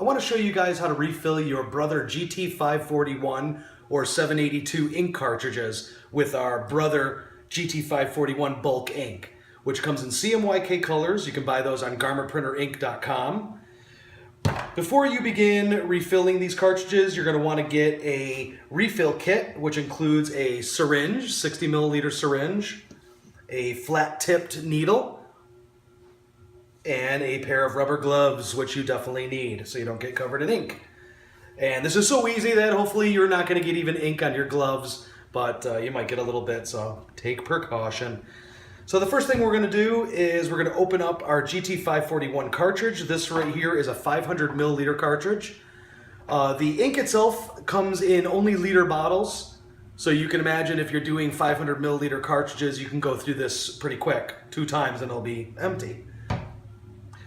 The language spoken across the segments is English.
I want to show you guys how to refill your Brother GT-541 or 782 ink cartridges with our Brother GT-541 bulk ink, which comes in CMYK colors. You can buy those on garmentprinterink.com. Before you begin refilling these cartridges, you're going to want to get a refill kit, which includes a syringe, 60 milliliter syringe, a flat-tipped needle, and a pair of rubber gloves, which you definitely need so you don't get covered in ink. And this is so easy that hopefully you're not going to get even ink on your gloves, but you might get a little bit, so take precaution. So the first thing we're going to do is we're going to open up our GT-541 cartridge. This right here is a 500 milliliter cartridge. The ink itself comes in only liter bottles, so you can imagine if you're doing 500 milliliter cartridges, you can go through this pretty quick, 2 times and it'll be empty.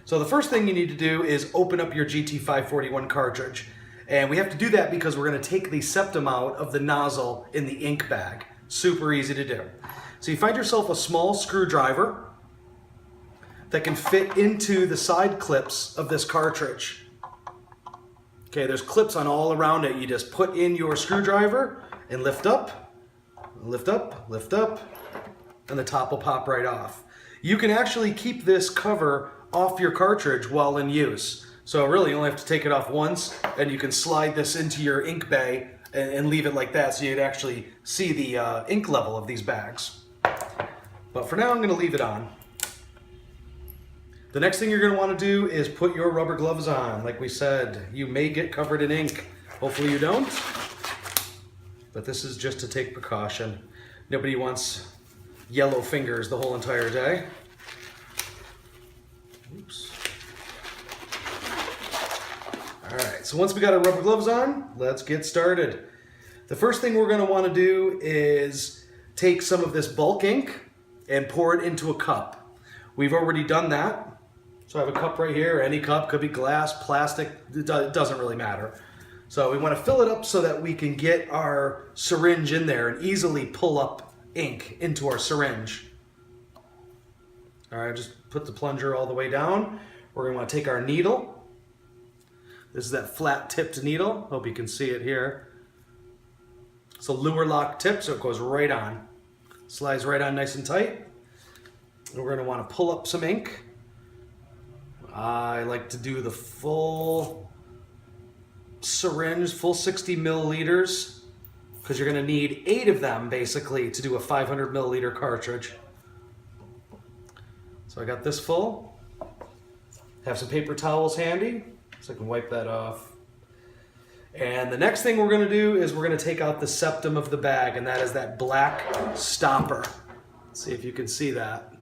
So the first thing you need to do is open up your GT-541 cartridge. And we have to do that because we're going to take the septum out of the nozzle in the ink bag. Super easy to do. So you find yourself a small screwdriver that can fit into the side clips of this cartridge. Okay, there's clips on all around it. You just put in your screwdriver and lift up, lift up, lift up, and the top will pop right off. You can actually keep this cover off your cartridge while in use. So really you only have to take it off once, and you can slide this into your ink bay and leave it like that so you'd actually see the ink level of these bags. But for now I'm going to leave it on. The next thing you're going to want to do is put your rubber gloves on. Like we said, you may get covered in ink. Hopefully you don't, but this is just to take precaution. Nobody wants yellow fingers the whole entire day. Oops. All right, so once we got our rubber gloves on, let's get started. The first thing we're going to want to do is take some of this bulk ink and pour it into a cup. We've already done that. So I have a cup right here. Any cup, could be glass, plastic, it doesn't really matter. So we want to fill it up so that we can get our syringe in there and easily pull up ink into our syringe. All right, just put the plunger all the way down. We're going to want to take our needle. This is that flat-tipped needle. Hope you can see it here. It's a lure lock tip, so it goes right on. Slides right on nice and tight. And we're going to want to pull up some ink. I like to do the full syringe, full 60 milliliters, because you're going to need 8 of them, basically, to do a 500 milliliter cartridge. So I got this full. Have some paper towels handy so I can wipe that off. And the next thing we're going to do is we're going to take out the septum of the bag, and that is that black stopper. Let's see if you can see that.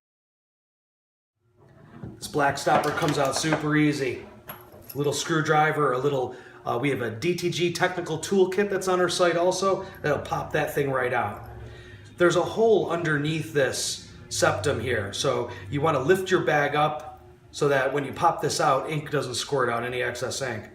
This black stopper comes out super easy. A little screwdriver, a little, we have a DTG technical toolkit that's on our site also. That'll pop that thing right out. There's a hole underneath this septum here, so you want to lift your bag up so that when you pop this out, ink doesn't squirt out any excess ink.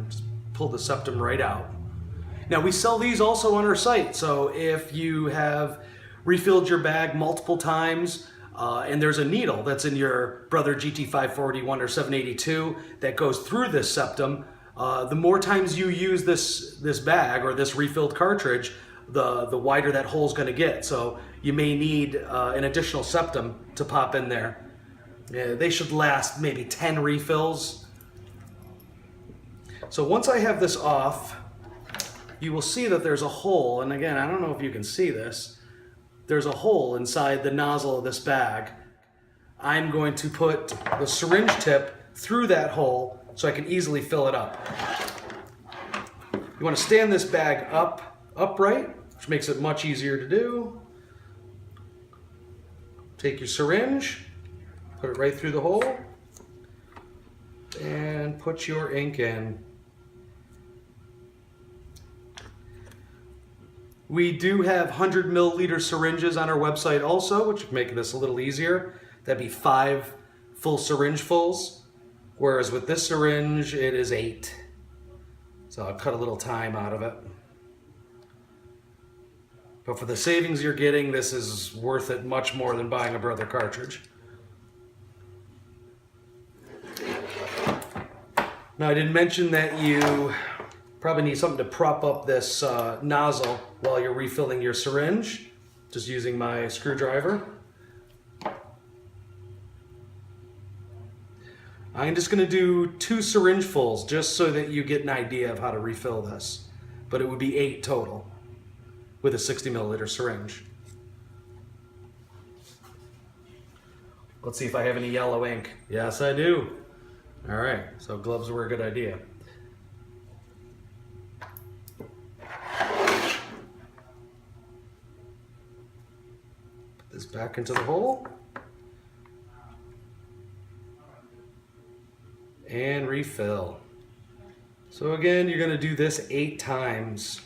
Just pull the septum right out. Now we sell these also on our site, so if you have refilled your bag multiple times, and there's a needle that's in your Brother GT-541 or 782 that goes through this septum, the more times you use this bag or this refilled cartridge, the wider that hole's going to get. So you may need an additional septum to pop in there. They should last maybe 10 refills. So once I have this off, you will see that there's a hole, and again, I don't know if you can see this. There's a hole inside the nozzle of this bag. I'm going to put the syringe tip through that hole so I can easily fill it up. You want to stand this bag upright, which makes it much easier to do. Take your syringe, put it right through the hole, and put your ink in. We do have 100 milliliter syringes on our website also, which would make this a little easier. That'd be 5 full syringe fulls, whereas with this syringe, it is 8. So I'll cut a little time out of it. But for the savings you're getting, this is worth it much more than buying a Brother cartridge. Now, I didn't mention that you probably need something to prop up this nozzle while you're refilling your syringe. Just using my screwdriver. I'm just going to do 2 syringe fulls just so that you get an idea of how to refill this. But it would be 8 total with a 60 milliliter syringe. Let's see if I have any yellow ink. Yes, I do. All right, so gloves were a good idea. Put this back into the hole. And refill. So again, you're going to do this 8 times.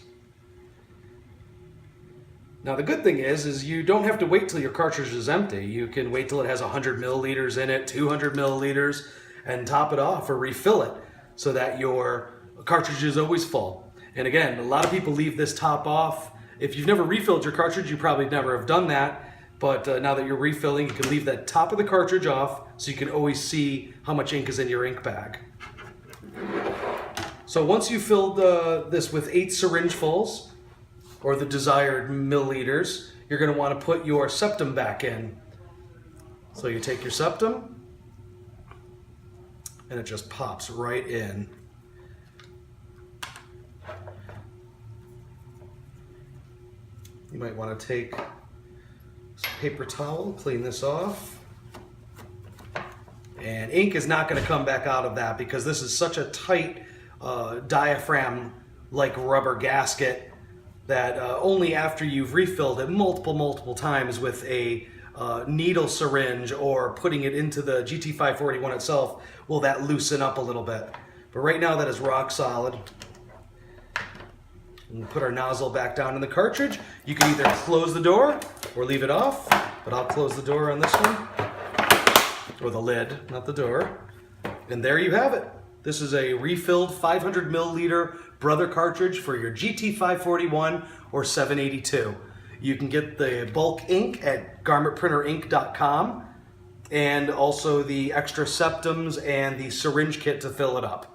Now the good thing is you don't have to wait till your cartridge is empty. You can wait till it has 100 milliliters in it, 200 milliliters, and top it off or refill it so that your cartridge is always full. And again, a lot of people leave this top off. If you've never refilled your cartridge, you probably never have done that. But now that you're refilling, you can leave that top of the cartridge off so you can always see how much ink is in your ink bag. So once you've filled this with 8 syringe fulls, or the desired milliliters, you're going to want to put your septum back in. So you take your septum, and it just pops right in. You might want to take some paper towel, clean this off. And ink is not going to come back out of that because this is such a tight diaphragm-like rubber gasket that only after you've refilled it multiple times with a needle syringe or putting it into the GT-541 itself will that loosen up a little bit. But right now that is rock solid. And put our nozzle back down in the cartridge. You can either close the door or leave it off, but I'll close the door on this one. Or the lid, not the door. And there you have it. This is a refilled 500 milliliter Brother cartridge for your GT-541 or 782. You can get the bulk ink at garmentprinterinc.com and also the extra septums and the syringe kit to fill it up.